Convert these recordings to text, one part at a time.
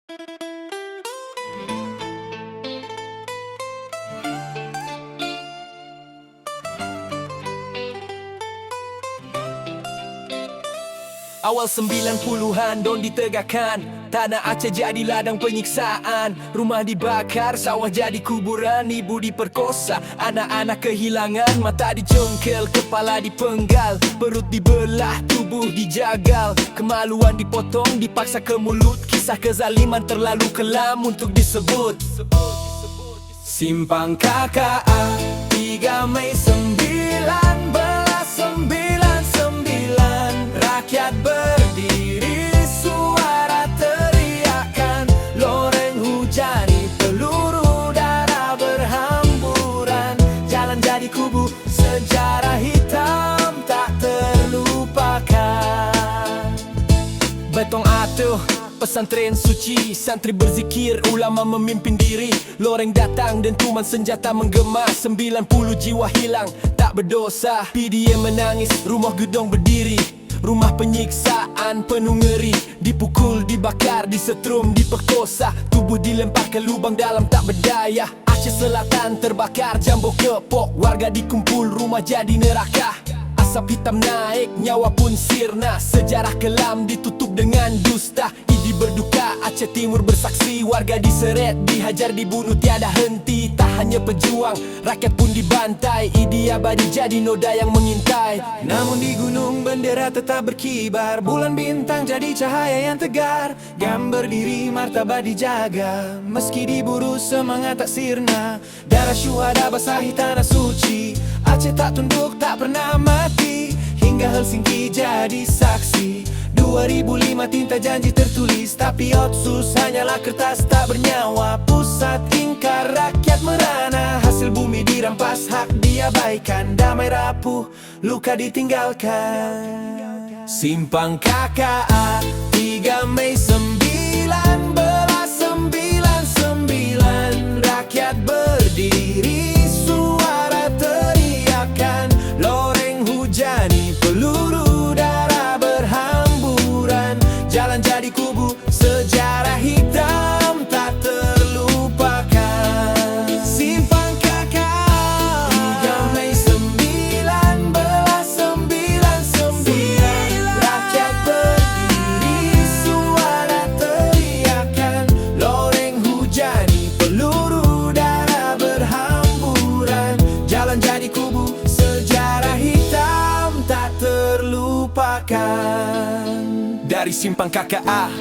Awal 90-an don ditegakkan, tanah Aceh jadi ladang penyiksaan. Rumah dibakar, sawah jadi kuburan, ibu diperkosa, anak-anak kehilangan, mata dicongkel, kepala dipenggal, perut dibelah, tubuh dijagal, kemaluan dipotong, dipaksa ke mulut. Kisah kezaliman terlalu kelam untuk disebut. Simpang KKA 3 Mei 1999, rakyat berdiri, suara teriakan, loreng hujani, peluru darah berhamburan, jalan jadi kubu, sejarah hitam tak terlupakan. Betong atuh, pesantren suci, santri berzikir, ulama memimpin diri, loreng datang, dentuman senjata menggema, 90 jiwa hilang, tak berdosa. PDM menangis, rumah gedong berdiri, rumah penyiksaan penuh ngeri, dipukul, dibakar, disetrum, diperkosa, tubuh dilempar ke lubang dalam tak berdaya. Aceh Selatan terbakar, Jambo Kepok, warga dikumpul, rumah jadi neraka. Asap hitam naik, nyawa pun sirna, sejarah kelam ditutup dengan dusta. Idi berduka, Aceh Timur bersaksi, warga diseret, dihajar, dibunuh tiada henti. Tak hanya pejuang, rakyat pun dibantai, Idi abadi jadi noda yang mengintai. Namun di gunung bendera tetap berkibar, bulan bintang jadi cahaya yang tegar. Gambar diri martabat dijaga, meski diburu semangat tak sirna. Darah syuhada basahi tanah suci, Aceh tak tunduk, tak pernah mati, hingga Helsinki jadi saksi. 2005 tinta janji tertulis, tapi otsus hanyalah kertas tak bernyawa. Pusat ingkar, rakyat merana, hasil bumi dirampas, hak diabaikan, damai rapuh, luka ditinggalkan. Simpang KKA 3 Mei 1999, rakyat berdiri, suara teriakan, loreng hujani, peluru darah berhamburan, jalan jadi kubu, sejarah hitam tak terlupakan. Simpang KKA 3 Mei 1999, rakyat berdiri, suara teriakan, loreng hujani, peluru darah berhamburan, jalan jadi kubu, sejarah hitam tak terlupakan. Dari Simpang KKA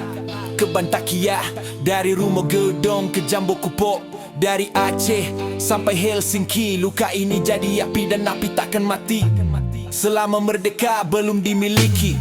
ke Bantakia, dari Rumah Gedong ke Jambo Kupok, dari Aceh sampai Helsinki, luka ini jadi api dan api takkan mati. Selama merdeka belum dimiliki,